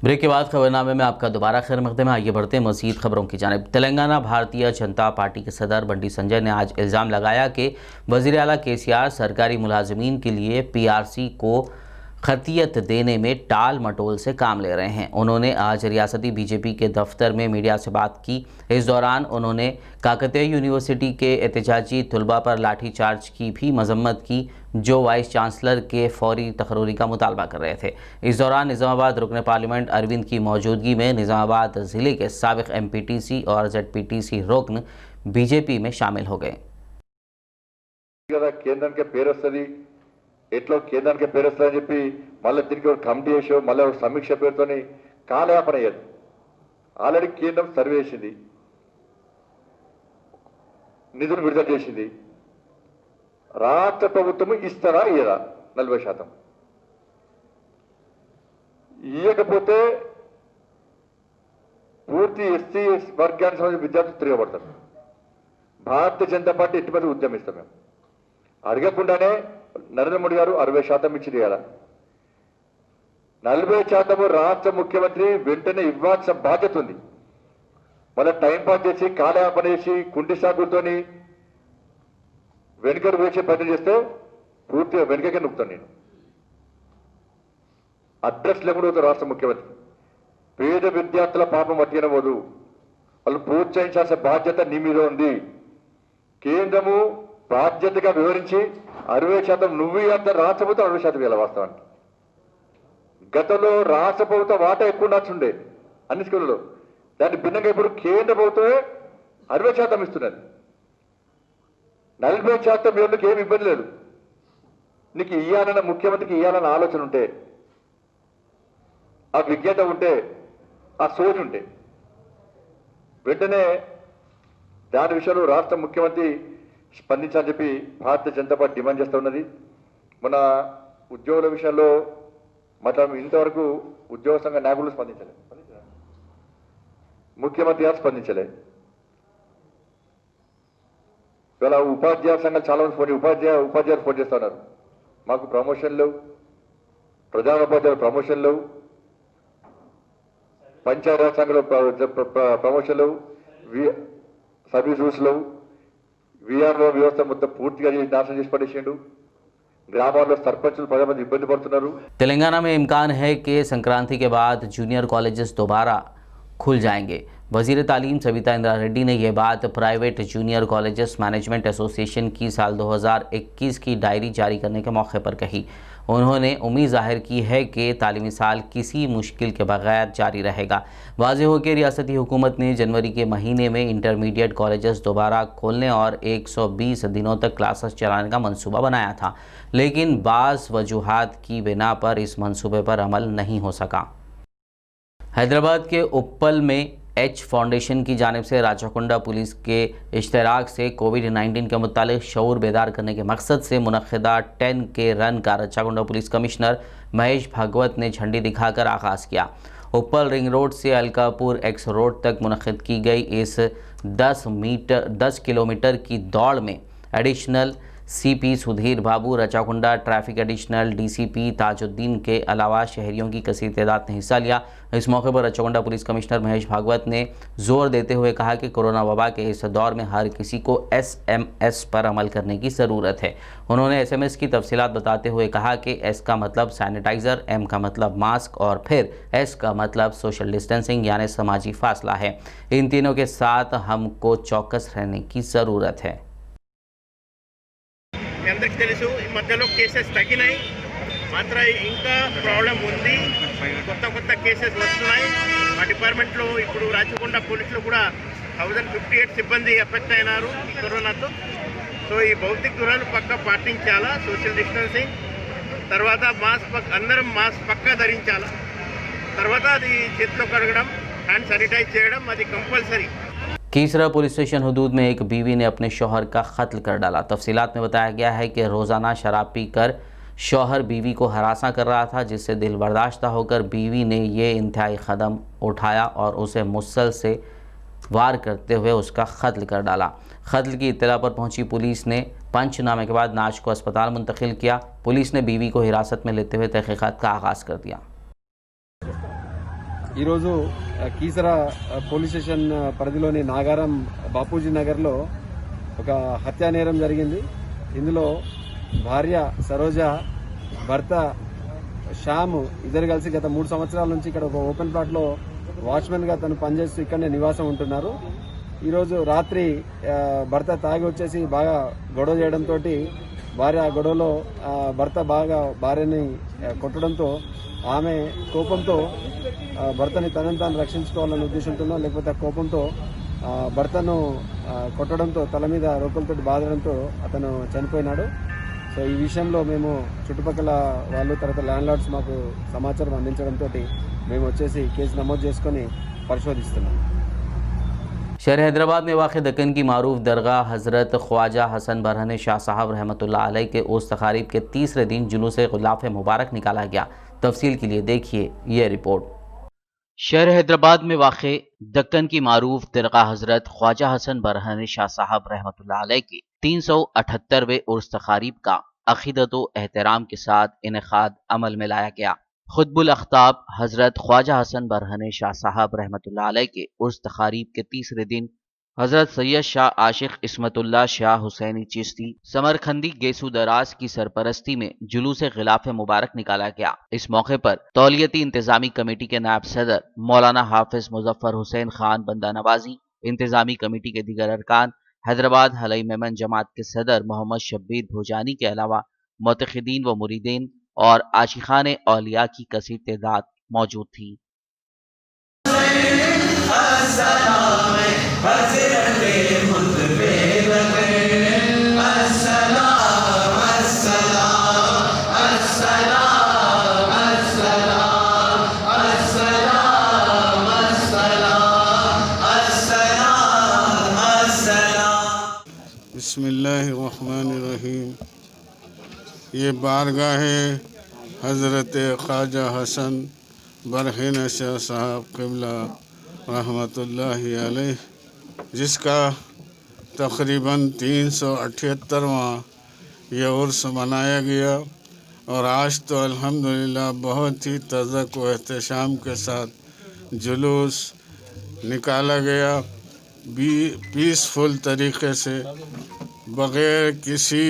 Break के बाद खबरनामे में आपका दोबारा खैर मकदम है। आइए बढ़ते हैं मज़ीद खबरों की जानिब। तेलंगाना भारतीय जनता पार्टी के सदर बंडी संजय ने आज इल्ज़ाम लगाया कि वज़ीर आला केसीआर सरकारी मुलाजिमीन के लिए पीआरसी को खतियत देने में टाल मटोल से काम ले रहे हैं। उन्होंने आज रियासती बीजेपी के दफ्तर में मीडिया से बात की। इस दौरान उन्होंने काकतीय यूनिवर्सिटी के एहतजाजी तलबा पर लाठीचार्ज की भी मजम्मत की, जो वाइस चांसलर के फौरी तकर्री का मुतालबा कर रहे थे। इस दौरान निज़ामाबाद रुकन पार्लियामेंट अरविंद की मौजूदगी में निज़ामाबाद ज़िले के साबिक़ MPTC और ZPTC रुकन बीजेपी में शामिल हो गए। ఎట్లో కేంద్రానికి పేరు వస్తుందని చెప్పి మళ్ళీ తిరిగి ఒక కమిటీ వేసో మళ్ళీ ఒక సమీక్ష పేరుతోని కాలయాపన అయ్యేది. ఆల్రెడీ కేంద్రం సర్వే చేసింది, నిధులు విడుదల చేసింది. రాష్ట్ర ప్రభుత్వం ఇస్తారా ఇయ్యదా 40%? ఇయ్యకపోతే పూర్తి ఎస్సీ వర్గానికి సంబంధించిన విద్యార్థులు తిరగబడతారు. భారతీయ జనతా పార్టీ ఎట్టి ఉద్యమిస్తాం. మేము అడగకుండానే నరేంద్ర మోడీ గారు 60% ఇచ్చింది కదా. 40% రాష్ట్ర ముఖ్యమంత్రి వెంటనే ఇవ్వాల్సిన బాధ్యత ఉంది. మళ్ళీ టైం పాస్ చేసి కాలయాపన చేసి కుంటి సాగులతోని వెనుకకు వేసే ప్రయత్నం చేస్తే పూర్తిగా వెనుకకే నొక్కుతాను నేను. అడ్రస్ లేకుండా రాష్ట్ర ముఖ్యమంత్రి పేద విద్యార్థుల పాపం వట్టినవదు. వాళ్ళు ప్రోత్సహించాల్సిన బాధ్యత నీ మీద ఉంది. కేంద్రము బాధ్యతగా వివరించి 60% నువ్వు అంత రాష్ట్ర ప్రభుత్వం 60% వేల వాస్తవానికి. గతంలో రాష్ట్ర ప్రభుత్వ వాటా ఎక్కువ ఉండాల్సిండే అన్ని స్కూళ్ళలో. దాన్ని భిన్నంగా ఇప్పుడు కేంద్ర ప్రభుత్వమే 60% ఇస్తున్నది. 40% మీరుకి ఏమి ఇబ్బంది లేదు. నీకు ఇయ్యాలన్న ముఖ్యమంత్రికి ఇయ్యాలన్న ఆలోచన ఉంటే, ఆ విజ్ఞత ఉంటే, ఆ సోచ్ ఉంటే వెంటనే దాని విషయంలో రాష్ట్ర ముఖ్యమంత్రి స్పందించాలని చెప్పి భారతీయ జనతా పార్టీ డిమాండ్ చేస్తూ ఉన్నది. మన ఉద్యోగుల విషయంలో ఇంతవరకు ఉద్యోగ సంఘ నాయకులు స్పందించలేదు, ముఖ్యమంత్రి గారు స్పందించలేదు. ఇవాళ ఉపాధ్యాయ సంఘాలు చాలా మంది ఉపాధ్యాయులు ఫోన్ చేస్తూ ఉన్నారు. మాకు ప్రమోషన్ లేవు, ప్రధాన ఉపాధ్యాయులు ప్రమోషన్ లేవు, పంచాయతీరాజ్ సంఘంలో ప్రమోషన్ లేవు, సర్వీస్ రూల్స్ లేవు. వీఆర్ఓ వ్యవస్థ మొత్తం పూర్తిగా నాశనం చేసి పడేసిండు. గ్రామాల్లో సర్పంచులు 10 మంది ఇబ్బంది పడుతున్నారు. तेलंगाना में इम्कान है कि संक्रांति के बाद जूनियर कॉलेजेस दोबारा खुल जाएंगे। वज़ीर तालीम सविता इंदिरा रेड्डी ने यह बात private junior colleges management association की साल 2021 की डायरी जारी करने के मौके पर कही। उन्होंने उम्मीद जाहिर की है कि तालीमी साल किसी मुश्किल के बगैर जारी रहेगा। वाज़ेह हो कि रियासती हुकूमत ने जनवरी के महीने में इंटरमीडिएट कॉलेजेस दोबारा खोलने और 120 दिनों तक क्लासेस चलाने का मंसूबा बनाया था, लेकिन बाज़ वजूहात की बिना पर इस मंसूबे पर अमल नहीं हो सका। हैदराबाद के उप्पल में H फाउंडेशन की जानिब से राचाकोंडा पुलिस के इश्तराक से कोविड-19 के मुतालिक शऊर बेदार करने के मकसद से मुनक्किदा 10K रन का राचाकोंडा पुलिस कमिश्नर महेश भागवत ने झंडी दिखाकर आगाज़ किया। उप्पल रिंग रोड से अलकापुर X रोड तक मुनक्किद की गई इस 10 किलोमीटर की दौड़ में additional CP Sudhir Babu, Rachakonda traffic additional DCP Tajuddin के अलावा शहरियों की कसीर तादाद ने हिस्सा लिया। इस मौके पर राचाकोंडा पुलिस कमिश्नर महेश भागवत ने जोर देते हुए कहा कि कोरोना वबा के इस दौर में हर किसी को SMS पर अमल करने की ज़रूरत है। उन्होंने SMS की तफसीलात बताते हुए कहा कि S का मतलब सैनिटाइज़र, M का मतलब मास्क और फिर S का मतलब सोशल डिस्टेंसिंग यानी समाजी फासला है। इन तीनों के साथ हमको चौकस रहने की ज़रूरत है। అందరికీ తెలుసు ఈ మధ్యలో కేసెస్ తగ్గినాయి, మాత్రం ఇంకా ప్రాబ్లం ఉంది. కొత్త కేసెస్ వస్తున్నాయి. మా డిపార్ట్మెంట్లో ఇప్పుడు రాచకొండ పోలీసులు కూడా 1058 సిబ్బంది ఎఫెక్ట్ అయినారు ఈ కరోనాతో. సో ఈ భౌతిక దూరాలు పక్కా పాటించాలా, సోషల్ డిస్టెన్సింగ్, తర్వాత అందరం మాస్క్ పక్కా ధరించాలా, తర్వాత అది చేతిలో కడగడం, హ్యాండ్ శానిటైజ్ చేయడం అది కంపల్సరీ। कीसरा पुलिस स्टेशन हदूद में एक बीवी ने अपने शौहर का कत्ल कर डाला। तफसीलात में बताया गया है कि रोज़ाना शराब पीकर शौहर बीवी को हरासा कर रहा था, जिससे दिल बर्दाश्ता होकर बीवी ने ये इंतहाई कदम उठाया और उसे मुसल से वार करते हुए उसका कत्ल कर डाला। कत्ल की इत्तला पर पहुंची पुलिस ने पंचनामे के बाद नाश को अस्पताल मुंतकिल किया। पुलिस ने बीवी को हिरासत में लेते हुए तहकीकात का आगाज़ कर दिया। ఈరోజు కీసరా పోలీస్ స్టేషన్ పరిధిలోని నాగారం బాపూజీ నగర్లో ఒక హత్యా నేరం జరిగింది. ఇందులో భార్య సరోజ, భర్త శ్యామ్ ఇద్దరు కలిసి గత 3 సంవత్సరాల నుంచి ఇక్కడ ఒక ఓపెన్ ప్లాట్లో వాచ్మెన్గా తను పనిచేస్తూ ఇక్కడనే నివాసం ఉంటున్నారు. ఈరోజు రాత్రి భర్త తాగి వచ్చేసి బాగా గొడవ చేయడంతో భార్య ఆ గొడవలో భర్త బాగా భార్యని కొట్టడంతో ఆమె కోపంతో భర్తని తనని తాను రక్షించుకోవాలనే ఉద్దేశంతోనో లేకపోతే ఆ కోపంతో భర్తను కొట్టడంతో తల మీద రోకలతో బాధడంతో అతను చనిపోయినాడు. సో ఈ విషయంలో మేము చుట్టుపక్కల వాళ్ళు తర్వాత ల్యాండ్ లార్డ్స్ మాకు సమాచారం అందించడంతో మేము వచ్చేసి కేసు నమోదు చేసుకొని పరిశోధిస్తున్నాం. शहर हैदराबाद में वाक़ दक्कन की मारूफ दरगाह हज़रत ख्वाजा हसन बरहन शाह साहब रहमतुल्लाह अलैह के उर्स तक़ारीब के तीसरे दिन जुलूस गुलाफ मुबारक निकाला गया। तफसील के लिए देखिए ये रिपोर्ट। शहर हैदराबाद में वाक़ दक्कन की मारूफ दरगाह हज़रत ख्वाजा हसन बरहन शाह साहब रहमतुल्लाह अलैह के 378वें उर्स तक़ारीब का अक़ीदत व एहतराम के साथ इनेक़ाद अमल में लाया गया। खुतबुल अख्ताब हज़रत ख्वाजा हसन बरहन शाह साहब रहमतुल्लाह अलैह के उर्स तक़ारीब के तीसरे दिन हज़रत सैयद शाह आशिक़ इस्मतुल्लाह शाह हुसैनी चिश्ती समरखंदी गेसू दराज की सरपरस्ती में जुलूस ग़िलाफ़ मुबारक निकाला गया। इस मौके पर तौलियती इंतज़ामी कमेटी के नायब सदर मौलाना हाफिज़ मुज़फ़्फ़र हुसैन खान बंदा नवाजी, इंतज़ामी कमेटी के दीगर अरकान, हैदराबाद हलई मेमन जमात के सदर मोहम्मद शब्बीर भोजानी के अलावा मुतक़िदीन व मुरीदीन और आशिक़ान औलिया की कसीर तादाद मौजूद थी। बिस्मिल्लाहिर्रहमानिर्रहीम। ये बारगाह हज़रत ख्वाजा हसन बरहन शाह साहब क़िबला रहमतुल्लाहि अलैह, जिसका तक़रीबन 378वां ये उर्स मनाया गया और आज तो अल्हम्दुलिल्लाह बहुत ही तज़क व एहतशाम के साथ जुलूस निकाला गया। पीसफुल तरीक़े से बग़ैर किसी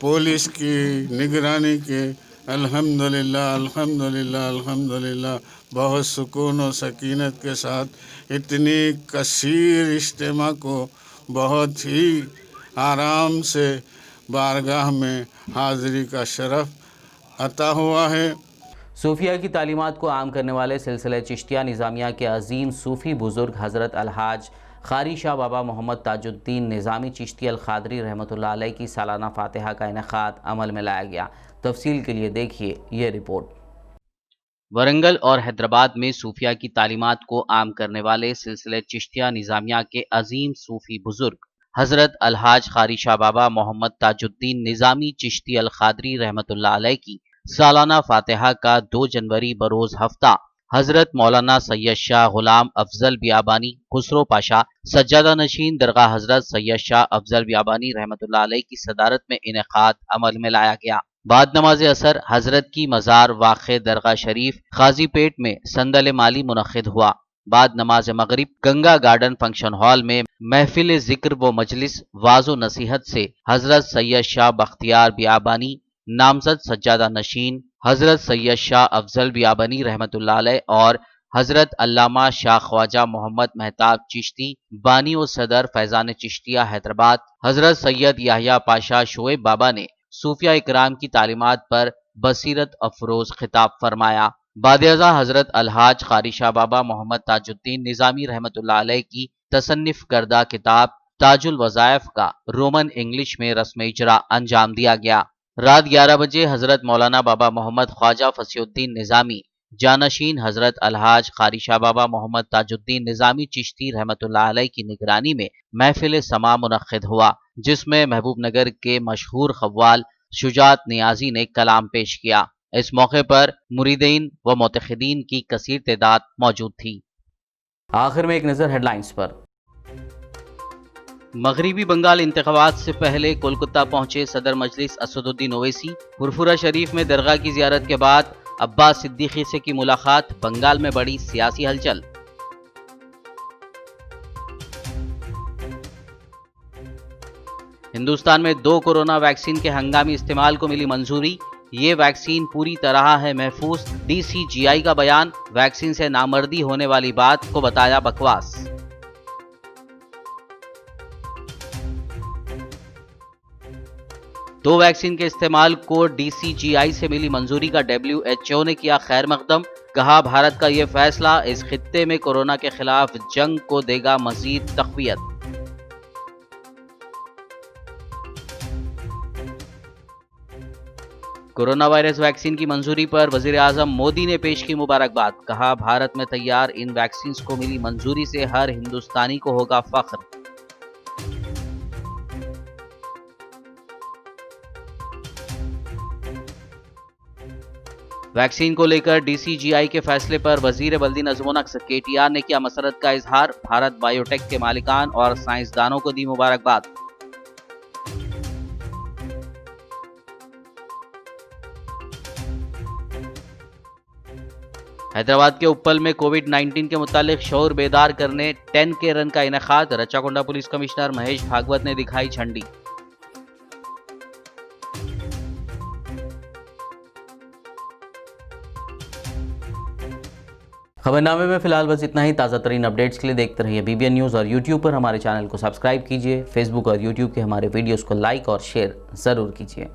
पुलिस की निगरानी के अल्हम्दुलिल्लाह अल्हम्दुलिल्लाह अल्हम्दुलिल्लाह बहुत सुकून और सकीनत के साथ इतनी कसीर इज्तिमा को बहुत ही आराम से बारगाह में हाज़िरी का शरफ़ अता हुआ है। सूफिया की तालीमात को आम करने वाले सिलसिला चिश्तिया निज़ामिया के अजीम सूफ़ी बुज़ुर्ग हज़रत अलहाज क़ारी शाह बाबा मोहम्मद ताजुद्दीन निज़ामी चिश्ती अल क़ादरी रहमतुल्लाह अलैह की सालाना फ़ातिहा का इनेक़ाद अमल में लाया गया। तफसील के लिए देखिए ये रिपोर्ट। वरंगल और हैदराबाद में सूफिया की तालीमात को आम करने वाले सिलसिले चिश्तिया निज़ामिया के अजीम सूफ़ी बुज़ुर्ग हज़रत अलहाज क़ारी शाह बाबा मोहम्मद ताजुद्दीन निज़ामी चिश्ती अल क़ादरी रहमतुल्लाह अलैह की सालाना फ़ातिहा का 2 जनवरी बरोज़ हफ्ता हज़रत मौलाना सैयद शाह ग़ुलाम अफजल बियाबानी खुसरो पाशा सज्जादा नशीन दरगाह हज़रत सैयद शाह अफजल बियाबानी रहमतुल्लाह अलैह की सदारत में इनेक़ाद अमल में लाया गया। बाद नमाज असर हज़रत की मज़ार वाक़े दरगाह शरीफ गाजीपेट में संदल माली मुनक़िद हुआ। बाद नमाज मगरिब गंगा गार्डन फंक्शन हॉल में महफिल ज़िक्र व मजलिस वाज़ो नसीहत से हज़रत सैयद शाह बख्तियार बियाबानी नामज़द सज्जादा नशीन हज़रत सैयद शाह अफजल बियाबानी रहमतुल्लाह अलैह और हज़रत अल्लामा शाह ख्वाजा मोहम्मद मेहताब चिश्ती बानी व सदर फैज़ान चिश्तिया हैदराबाद हज़रत सैयद याह्या पाशा शोएब बाबा ने सूफिया इकराम की तालीमात पर बसीरत अफरोज़ खिताब फरमाया। बादअज़ा हज़रत अलहाज क़ारी शाह बाबा मोहम्मद ताजुद्दीन निज़ामी रहमतुल्लाह अलैह की तसन्निफ़ करदा किताब ताजुल वज़ाइफ का रोमन इंग्लिश में रस्म इजरा अंजाम दिया गया। रात 11 बजे हज़रत मौलाना बाबा मोहम्मद ख्वाजा फसीउद्दीन निज़ामी जानशीन हज़रत अलहाज क़ारी शाह बाबा मोहम्मद ताजुद्दीन निज़ामी चिश्ती रहमतुल्लाह अलैह की निगरानी में महफिल समा मुनक़्क़िद हुआ, जिसमें महबूब नगर के मशहूर ख़व्वाल शुजात नियाज़ी ने कलाम पेश किया। इस मौके पर मुरीदीन व मुतक़िदीन की कसीर तादाद मौजूद थी। आखिर में एक नज़र हेडलाइंस पर। मगरिबी बंगाल इंतख़ाबात से पहले कोलकाता पहुंचे सदर मजलिस असदुद्दीन ओवैसी। फुरफुरा शरीफ में दरगाह की ज़ियारत के बाद अब्बास सिद्दीकी से की मुलाकात, बंगाल में बड़ी सियासी हलचल। हिंदुस्तान में 2 कोरोना वैक्सीन के हंगामी इस्तेमाल को मिली मंजूरी, ये वैक्सीन पूरी तरह है महफूज। DCGI का बयान, वैक्सीन से नामर्दी होने वाली बात को बताया बकवास। दो वैक्सीन के इस्तेमाल को DCGI से मिली मंजूरी का WHO ने किया खैर मकदम, कहा भारत का ये फैसला इस खित्ते में कोरोना के खिलाफ जंग को देगा मजीद तक़वियत। कोरोना वायरस वैक्सीन की मंजूरी पर वजीर आजम मोदी ने पेश की मुबारकबाद, कहा भारत में तैयार इन वैक्सीन को मिली मंजूरी से हर हिंदुस्तानी को होगा फख्र। वैक्सीन को लेकर DCGI के फैसले पर वजीर बल्दी नज़्म व नक्श KTR ने किया मसरत का इजहार, भारत बायोटेक के मालिकान और साइंसदानों को दी मुबारकबाद। हैदराबाद के उप्पल में कोविड-19 के मुतालिक शऊर बेदार करने 10K रन का इनेकाद, रचाकोंडा पुलिस कमिश्नर महेश भागवत ने दिखाई झंडी। खबरनामे में फिलहाल बस इतना ही। ताज़ा तरीन अपडेट्स के लिए देखते रहिए BBN न्यूज़ और YouTube पर हमारे चैनल को सब्सक्राइब कीजिए। फेसबुक और YouTube के हमारे वीडियोस को लाइक और शेयर ज़रूर कीजिए।